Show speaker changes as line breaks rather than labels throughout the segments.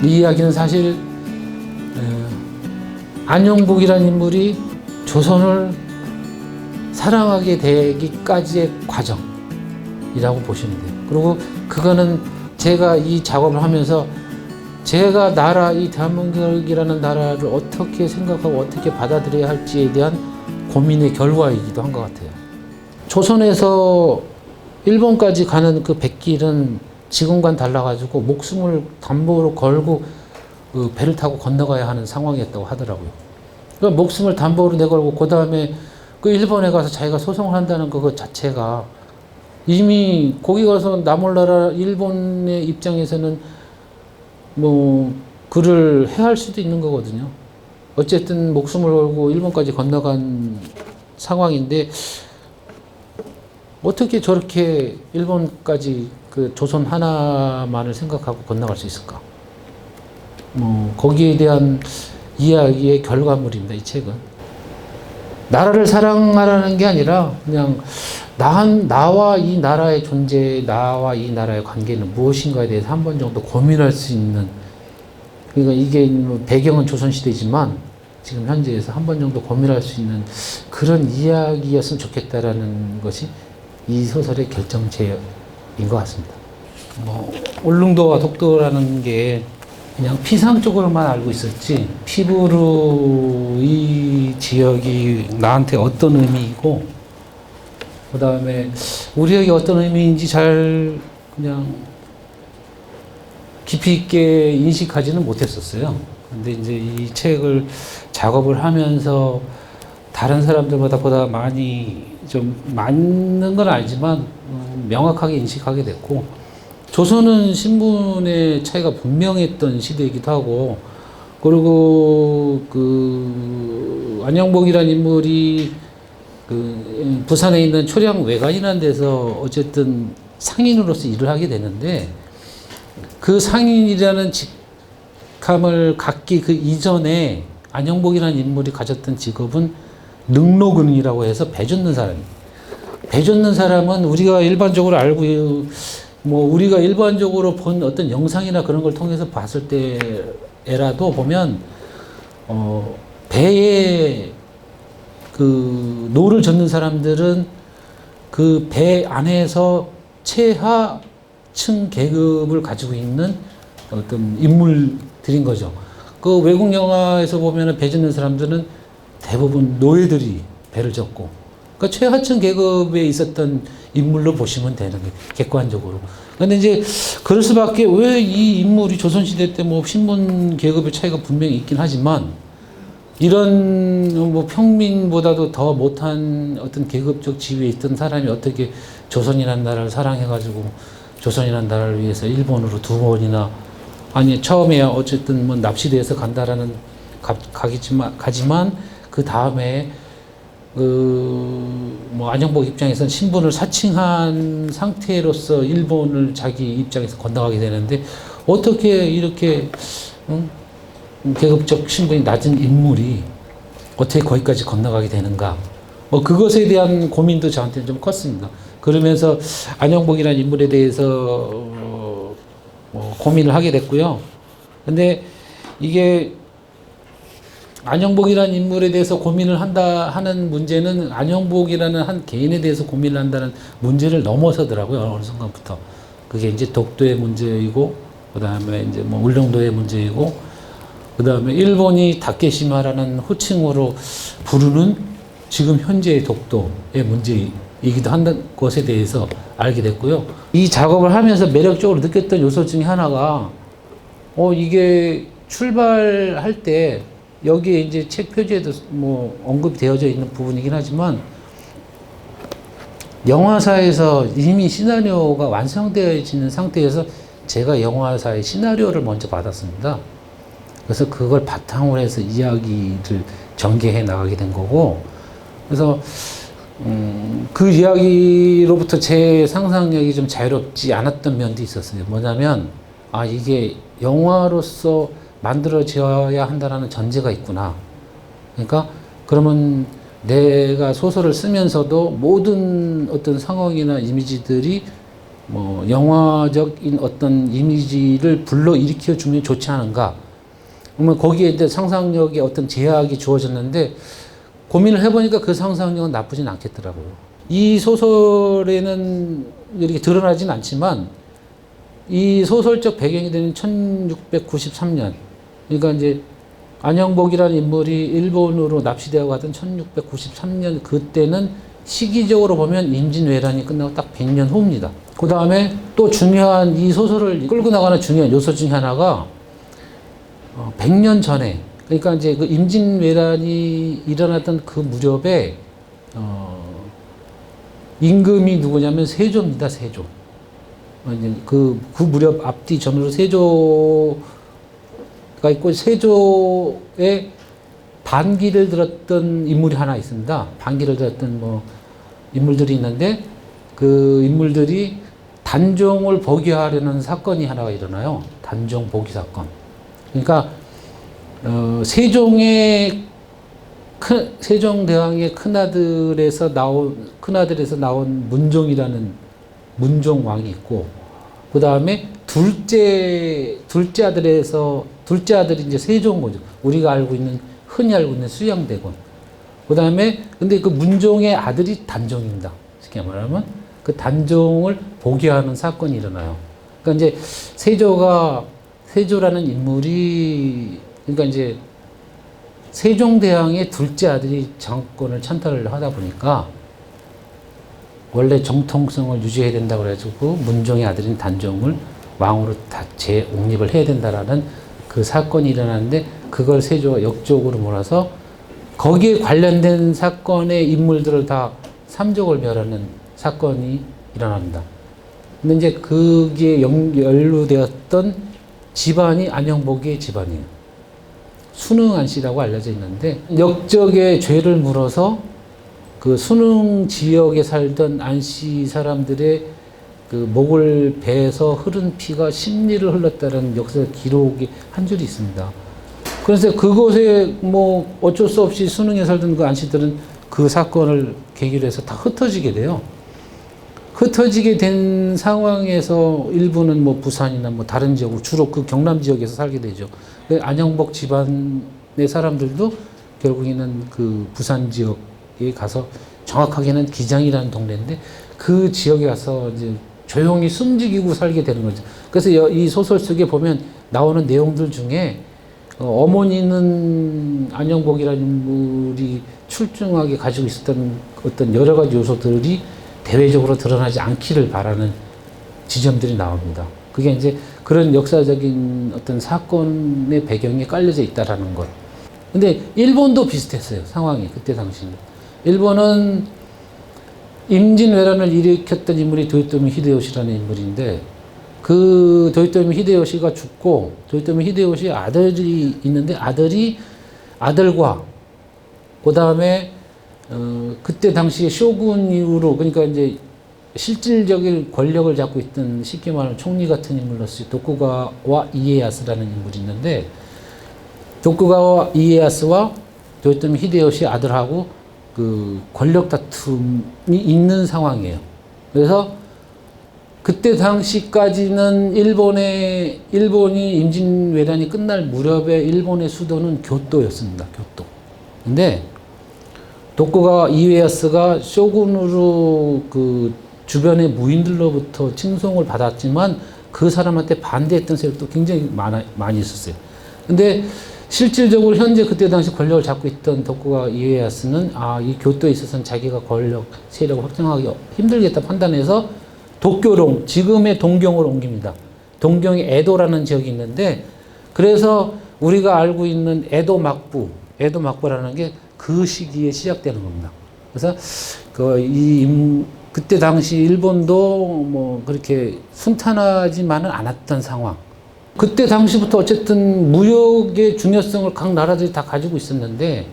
이 이야기는 사실 안영복이라는 인물이 조선을 사랑하게 되기까지의 과정이라고 보시면 돼요. 그리고 그거는 제가 이 작업을 하면서 제가 이 대한민국이라는 나라를 어떻게 생각하고 어떻게 받아들여야 할지에 대한 고민의 결과이기도 한 것 같아요. 조선에서 일본까지 가는 그 백길은 지금과는 달라가지고 목숨을 담보로 걸고 그 배를 타고 건너가야 하는 상황이었다고 하더라고요. 그 목숨을 담보로 내걸고 그 다음에 그 일본에 가서 자기가 소송을 한다는 그것 자체가 이미 거기 가서 나몰라라 일본의 입장에서는 뭐 그를 해할 수도 있는 거거든요. 어쨌든 목숨을 걸고 일본까지 건너간 상황인데 어떻게 저렇게 일본까지 그 조선 하나만을 생각하고 건너갈 수 있을까? 거기에 대한 이야기의 결과물입니다, 이 책은. 나라를 사랑하라는 게 아니라 그냥 나와 이 나라의 존재, 나와 이 나라의 관계는 무엇인가에 대해서 한 번 정도 고민할 수 있는, 그러니까 이게 배경은 조선시대지만 지금 현재에서 한 번 정도 고민할 수 있는 그런 이야기였으면 좋겠다라는 것이 이 소설의 결정체인 것 같습니다. 울릉도와 독도라는 게 그냥 피상 쪽으로만 알고 있었지, 피부로 이 지역이 나한테 어떤 의미이고, 그 다음에 우리에게 어떤 의미인지 잘 그냥 깊이 있게 인식하지는 못했었어요. 근데 이제 이 책을 작업을 하면서 다른 사람들보다 보다 많이 좀 맞는 건 알지만 명확하게 인식하게 됐고, 조선은 신분의 차이가 분명했던 시대이기도 하고, 그리고 그 안영복이라는 인물이 그 부산에 있는 초량 외관이라는 데서 어쨌든 상인으로서 일을 하게 되는데, 그 상인이라는 직함을 갖기 그 이전에 안영복이라는 인물이 가졌던 직업은 능로근이라고 해서 배 젓는 사람이에요. 배 젓는 사람은 우리가 일반적으로 알고 우리가 일반적으로 본 어떤 영상이나 그런 걸 통해서 봤을 때라도 보면 배에 그 노를 젓는 사람들은 그 배 안에서 최하층 계급을 가지고 있는 어떤 인물들인 거죠. 그 외국 영화에서 보면은 배 젓는 사람들은 대부분 노예들이 배를 젓고, 그러니까 최하층 계급에 있었던 인물로 보시면 되는 거예요, 객관적으로. 근데 이제 그럴 수밖에, 왜 이 인물이 조선시대 때 신분 계급의 차이가 분명히 있긴 하지만 이런 평민보다도 더 못한 어떤 계급적 지위에 있던 사람이 어떻게 조선이라는 나라를 사랑해가지고 조선이라는 나라를 위해서 일본으로 2번이나, 아니 처음에 어쨌든 납치돼서 간다라는 가지만 그 다음에 안영복 입장에서는 신분을 사칭한 상태로서 일본을 자기 입장에서 건너가게 되는데, 어떻게 이렇게 계급적 신분이 낮은 인물이 어떻게 거기까지 건너가게 되는가? 그것에 대한 고민도 저한테는 좀 컸습니다. 그러면서 안영복이라는 인물에 대해서 고민을 하게 됐고요. 근데 이게 안영복이라는 인물에 대해서 고민을 하는 문제는 안영복이라는 한 개인에 대해서 고민을 한다는 문제를 넘어서더라고요. 어느 순간부터. 그게 이제 독도의 문제이고, 그 다음에 이제 울릉도의 문제이고, 그 다음에 일본이 다케시마라는 호칭으로 부르는 지금 현재의 독도의 문제이기도 한다는 것에 대해서 알게 됐고요. 이 작업을 하면서 매력적으로 느꼈던 요소 중에 하나가, 이게 출발할 때 여기에 이제 책 표지에도 언급되어져 있는 부분이긴 하지만, 영화사에서 이미 시나리오가 완성되어 있는 상태에서 제가 영화사의 시나리오를 먼저 받았습니다. 그래서 그걸 바탕으로 해서 이야기를 전개해 나가게 된 거고, 그래서 그 이야기로부터 제 상상력이 좀 자유롭지 않았던 면도 있었어요. 뭐냐면, 이게 영화로서 만들어져야 한다는 전제가 있구나. 그러니까 그러면 내가 소설을 쓰면서도 모든 어떤 상황이나 이미지들이 뭐 영화적인 어떤 이미지를 불러일으켜 주면 좋지 않은가. 그러면 거기에 이제 상상력의 어떤 제약이 주어졌는데 고민을 해보니까 그 상상력은 나쁘진 않겠더라고요. 이 소설에는 이렇게 드러나진 않지만 이 소설적 배경이 되는 1693년, 그러니까 이제 안영복이라는 인물이 일본으로 납치되어 가던 1693년, 그때는 시기적으로 보면 임진왜란이 끝나고 딱 100년 후입니다. 그 다음에 또 중요한, 이 소설을 끌고 나가는 중요한 요소 중에 하나가 100년 전에, 그러니까 이제 그 임진왜란이 일어났던 그 무렵에 임금이 누구냐면 세조입니다. 세조. 그 무렵 앞뒤 전으로 세조가 있고, 세조의 반기를 들었던 인물이 하나 있습니다. 반기를 들었던 뭐 인물들이 있는데, 그 인물들이 단종을 복위하려는 사건이 하나가 일어나요. 단종 복위 사건. 그러니까 세종대왕의 큰아들에서 나온 문종이라는 문종왕이 있고, 그 다음에 둘째 아들이 이제 세종거죠. 우리가 흔히 알고 있는 수양대군. 그 다음에 근데 그 문종의 아들이 단종입니다. 쉽게 말하면 그 단종을 복위하는 사건이 일어나요. 그러니까 이제 세조라는 인물이, 그러니까 이제 세종대왕의 둘째 아들이 정권을 찬탈을 하다 보니까 원래 정통성을 유지해야 된다고 그래가지고 문종의 아들인 단종을 왕으로 다 재옹립을 해야 된다라는 그 사건이 일어났는데, 그걸 세조가 역적으로 몰아서 거기에 관련된 사건의 인물들을 다 삼족을 멸하는 사건이 일어납니다. 근데 이제 거기에 연루되었던 집안이 안영복의 집안이에요. 순흥안 씨라고 알려져 있는데, 역적의 죄를 물어서 그 순흥 지역에 살던 안씨 사람들의 그 목을 베서 흐른 피가 십리를 흘렀다는 역사 기록이 한 줄이 있습니다. 그래서 그곳에 뭐 어쩔 수 없이 순흥에 살던 그 안씨들은 그 사건을 계기로 해서 다 흩어지게 돼요. 흩어지게 된 상황에서 일부는 뭐 부산이나 뭐 다른 지역으로, 주로 그 경남 지역에서 살게 되죠. 안영복 집안의 사람들도 결국에는 그 부산 지역에 가서, 정확하게는 기장이라는 동네인데 그 지역에 가서 이제 조용히 숨지기고 살게 되는 거죠. 그래서 이 소설 속에 보면 나오는 내용들 중에 어머니는 안영복이라는 인물이 출중하게 가지고 있었던 어떤 여러 가지 요소들이 대외적으로 드러나지 않기를 바라는 지점들이 나옵니다. 그게 이제 그런 역사적인 어떤 사건의 배경에 깔려져 있다라는 것. 근데 일본도 비슷했어요, 상황이. 그때 당시는. 일본은 임진왜란을 일으켰던 인물이 도요토미 히데요시라는 인물인데, 그 도요토미 히데요시가 죽고, 도요토미 히데요시 아들이 있는데, 아들과 그 다음에 그때 당시에 쇼군 이후로, 그러니까 이제 실질적인 권력을 잡고 있던, 쉽게 말하면 총리 같은 인물로서 도쿠가와 이에야스라는 인물이 있는데, 도쿠가와 이에야스와 도요토미 히데요시 아들하고 그 권력 다툼이 있는 상황이에요. 그래서 그때 당시까지는 일본이 임진왜란이 끝날 무렵에 일본의 수도는 교토였습니다. 교토. 근데 도쿠가와 이에야스가 쇼군으로 그 주변의 무인들로부터 칭송을 받았지만 그 사람한테 반대했던 세력도 굉장히 많이 있었어요. 근데 실질적으로 현재 그때 당시 권력을 잡고 있던 도쿠가와 이에야스는 이 교토에 있어서는 자기가 권력 세력을 확장하기 힘들겠다 판단해서 도쿄로, 지금의 동경으로 옮깁니다. 동경에 에도라는 지역이 있는데, 그래서 우리가 알고 있는 에도 막부라는 게 그 시기에 시작되는 겁니다. 그래서 그때 당시 일본도 뭐 그렇게 순탄하지만은 않았던 상황. 그때 당시부터 어쨌든 무역의 중요성을 각 나라들이 다 가지고 있었는데,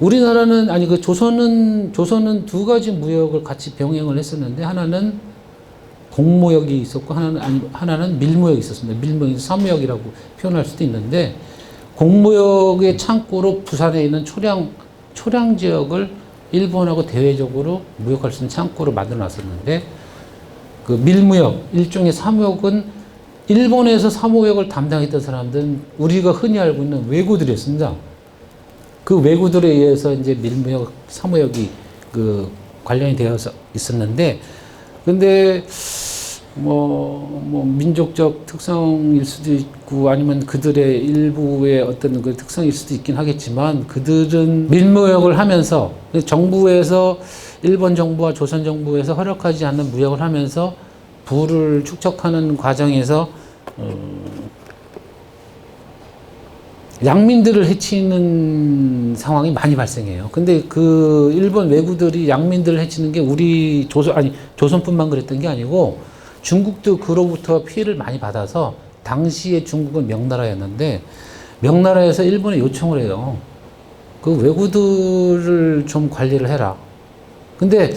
우리나라는, 조선은 두 가지 무역을 같이 병행을 했었는데, 하나는 공무역이 있었고, 하나는 밀무역이 있었습니다. 밀무역이 사무역이라고 표현할 수도 있는데, 공무역의 창고로 부산에 있는 초량 지역을 일본하고 대외적으로 무역할 수 있는 창고로 만들어 놨었는데, 그 밀무역, 일종의 사무역은 일본에서 사무역을 담당했던 사람들은 우리가 흔히 알고 있는 왜구들이었습니다. 그 왜구들에 의해서 이제 밀무역, 사무역이 그 관련이 되어서 있었는데, 근데 뭐 민족적 특성일 수도 있고 아니면 그들의 일부의 어떤 그 특성일 수도 있긴 하겠지만, 그들은 밀무역을 하면서 정부에서 일본 정부와 조선 정부에서 허락하지 않는 무역을 하면서 부를 축적하는 과정에서 양민들을 해치는 상황이 많이 발생해요. 근데 그 일본 왜구들이 양민들을 해치는 게 우리 조선뿐만 그랬던 게 아니고 중국도 그로부터 피해를 많이 받아서, 당시에 중국은 명나라였는데 명나라에서 일본에 요청을 해요. 그 왜구들을 좀 관리를 해라. 근데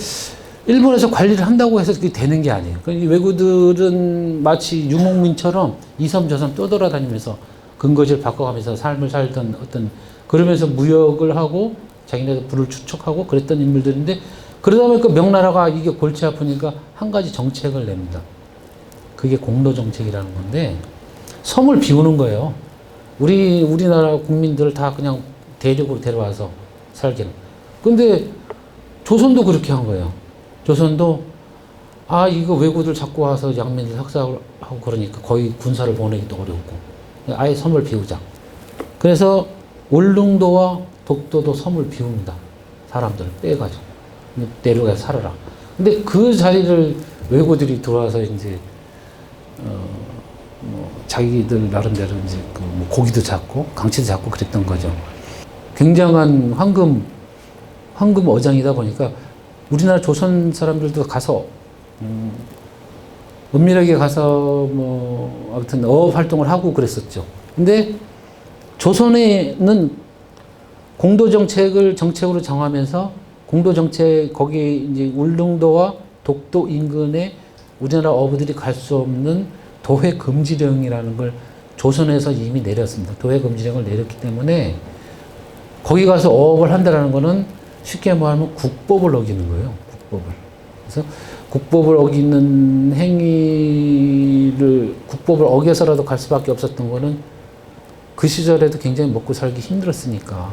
일본에서 관리를 한다고 해서 그게 되는 게 아니에요. 이 왜구들은 마치 유목민처럼 이섬 저섬 떠돌아다니면서 근거지를 바꿔가면서 삶을 살던 어떤, 그러면서 무역을 하고 자기네들 부를 축적하고 그랬던 인물들인데, 그러다 보니까 명나라가 이게 골치 아프니까 한 가지 정책을 냅니다. 그게 공로 정책이라는 건데, 섬을 비우는 거예요. 우리나라 국민들을 다 그냥 대륙으로 데려와서 살기는. 근데 조선도 그렇게 한 거예요. 조선도 이거 왜구들 자꾸 와서 양민들 학살하고 그러니까 거의 군사를 보내기도 어렵고 아예 섬을 비우자. 그래서 울릉도와 독도도 섬을 비웁니다. 사람들을 빼가지고 내려가서 살아라. 근데 그 자리를 왜구들이 들어와서 이제 자기들 나름대로 이제 뭐 고기도 잡고 강치도 잡고 그랬던 거죠. 굉장한 황금 어장이다 보니까 우리나라 조선 사람들도 가서 은밀하게 가서 뭐 아무튼 어업 활동을 하고 그랬었죠. 근데 조선에는 정책으로 정하면서 공도정책, 거기에 이제 울릉도와 독도 인근에 우리나라 어부들이 갈 수 없는 도회 금지령이라는 걸 조선에서 이미 내렸습니다. 도회 금지령을 내렸기 때문에 거기 가서 어업을 한다는 거는 쉽게 말하면 국법을 어기는 거예요. 국법을. 그래서 국법을 어기는 행위를, 국법을 어겨서라도 갈 수밖에 없었던 거는 그 시절에도 굉장히 먹고 살기 힘들었으니까.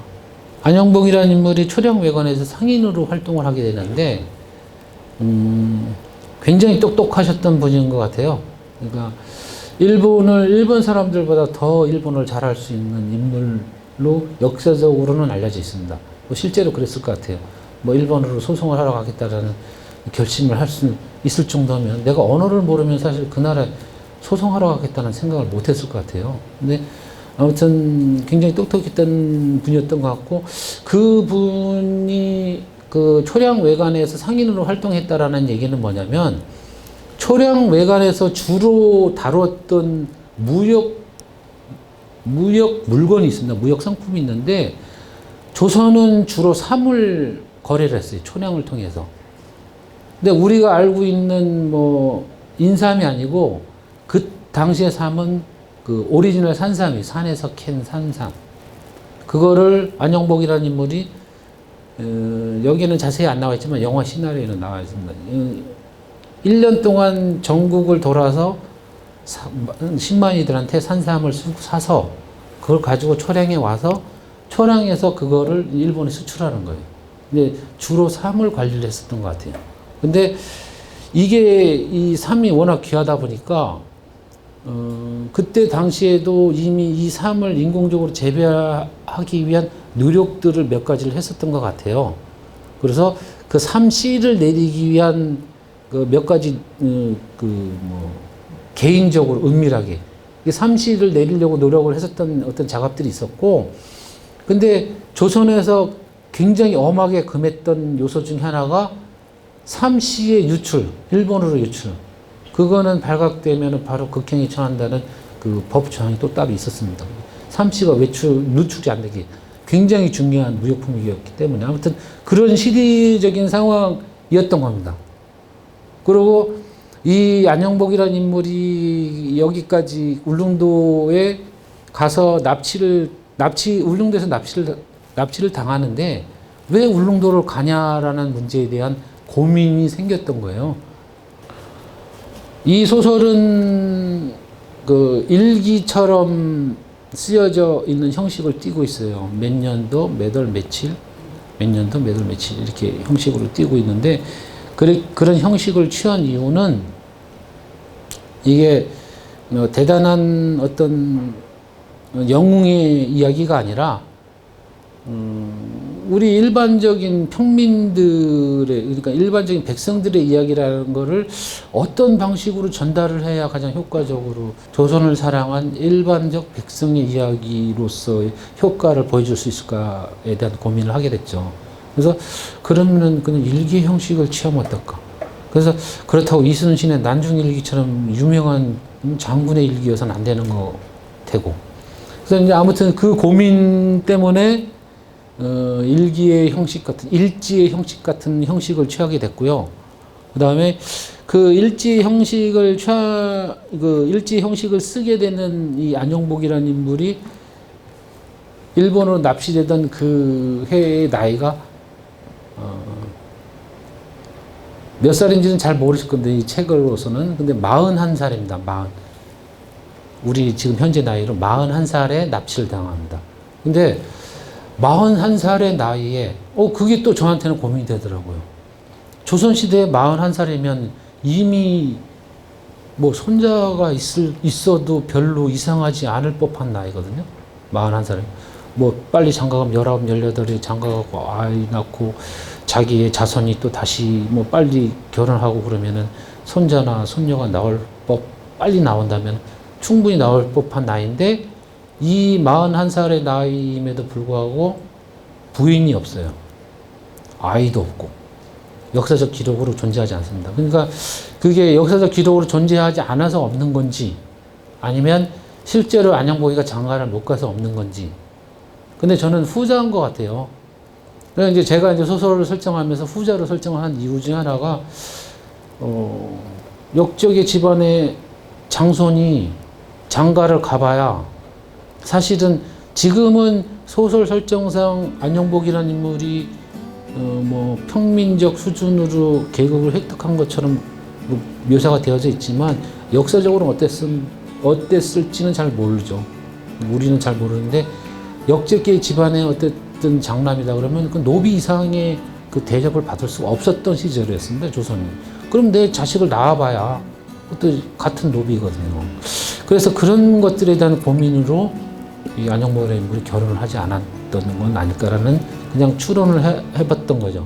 안영봉이라는 인물이 초량외관에서 상인으로 활동을 하게 되는데 굉장히 똑똑하셨던 분인 것 같아요. 그러니까 일본 사람들보다 더 일본을 잘할 수 있는 인물로 역사적으로는 알려져 있습니다. 뭐 실제로 그랬을 것 같아요. 뭐 일본으로 소송을 하러 가겠다라는 결심을 할 수 있을 정도면, 내가 언어를 모르면 사실 그 나라에 소송하러 가겠다는 생각을 못 했을 것 같아요. 근데 아무튼 굉장히 똑똑했던 분이었던 것 같고, 그 분이 그 초량외관에서 상인으로 활동했다라는 얘기는 뭐냐면, 초량외관에서 주로 다뤘던 무역 물건이 있습니다. 무역 상품이 있는데, 조선은 주로 사물 거래를 했어요. 초량을 통해서. 근데 우리가 알고 있는 뭐 인삼이 아니고, 그 당시의 삼은 그 오리지널 산삼이, 산에서 캔 산삼. 그거를 안영복이라는 인물이, 여기는 자세히 안 나와 있지만 영화 시나리오에는 나와 있습니다. 1년 동안 전국을 돌아서 신만이들한테 산삼을 사서 그걸 가지고 초량에 와서 초량에서 그거를 일본에 수출하는 거예요. 근데 주로 삼을 관리를 했었던 것 같아요. 근데 이게 이 삼이 워낙 귀하다 보니까 그때 당시에도 이미 이 삼을 인공적으로 재배하기 위한 노력들을 몇 가지를 했었던 것 같아요. 그래서 그 삼씨를 내리기 위한 그 몇 가지 개인적으로 은밀하게 삼씨를 내리려고 노력을 했었던 어떤 작업들이 있었고, 근데 조선에서 굉장히 엄하게 금했던 요소 중 하나가 삼씨의 유출, 일본으로 유출. 그거는 발각되면 바로 극형에 처한다는 그 법 조항이 또 따로 있었습니다. 삼씨가 누출이 안 되게 굉장히 중요한 무역품이었기 때문에, 아무튼 그런 시대적인 상황이었던 겁니다. 그리고 이 안영복이라는 인물이 여기까지 울릉도에 가서 울릉도에서 납치를 당하는데 왜 울릉도를 가냐라는 문제에 대한 고민이 생겼던 거예요. 이 소설은 그 일기처럼 쓰여져 있는 형식을 띠고 있어요. 몇 년도, 몇 월, 며칠, 몇 년도, 몇 월, 며칠 이렇게 형식으로 띠고 있는데 그런 형식을 취한 이유는 이게 대단한 어떤 영웅의 이야기가 아니라 우리 일반적인 평민들의, 그러니까 일반적인 백성들의 이야기라는 거를 어떤 방식으로 전달을 해야 가장 효과적으로 조선을 사랑한 일반적 백성의 이야기로서의 효과를 보여줄 수 있을까에 대한 고민을 하게 됐죠. 그래서 그러면은 그냥 일기 형식을 취하면 어떨까? 그래서 그렇다고 이순신의 난중일기처럼 유명한 장군의 일기여서는 안 되는 거 되고. 그래서 이제 아무튼 그 고민 때문에 일기의 형식 같은, 일지의 형식 같은 형식을 취하게 됐고요. 그 다음에 그 일지 형식을 일지 형식을 쓰게 되는 이 안영복이라는 인물이 일본으로 납치되던 그 해의 나이가 몇 살인지는 잘 모르실 건데, 이 책으로서는. 근데 41살입니다. 우리 지금 현재 나이로 41살에 납치를 당합니다. 근데 41살의 나이에, 그게 또 저한테는 고민이 되더라고요. 조선시대에 41살이면 이미 뭐 손자가 있어도 별로 이상하지 않을 법한 나이거든요. 41살에. 뭐 빨리 장가가면 19, 18에 장가가고 아이 낳고 자기의 자손이 또 다시 뭐 빨리 결혼하고 그러면은 손자나 손녀가 빨리 나온다면 충분히 나올 법한 나이인데, 이 41살의 나이임에도 불구하고 부인이 없어요. 아이도 없고. 역사적 기록으로 존재하지 않습니다. 그러니까 그게 역사적 기록으로 존재하지 않아서 없는 건지, 아니면 실제로 안영복이가 장가를 못 가서 없는 건지. 근데 저는 후자인 것 같아요. 그래서 이제 제가 이제 소설을 설정하면서 후자로 설정을 한 이유 중에 하나가, 역적의 집안의 장손이 장가를 가봐야, 사실은 지금은 소설 설정상 안영복이라는 인물이 뭐 평민적 수준으로 계급을 획득한 것처럼 묘사가 되어져 있지만, 역사적으로 어땠을지는 잘 모르죠. 우리는 잘 모르는데, 역적계 집안의 어쨌든 장남이다 그러면 그 노비 이상의 그 대접을 받을 수가 없었던 시절이었습니다, 조선이. 그럼 내 자식을 낳아봐야 그것도 같은 노비거든요. 그래서 그런 것들에 대한 고민으로 이 안영복이라는 인물이 결혼을 하지 않았던 건 아닐까라는 그냥 추론을 해봤던 거죠.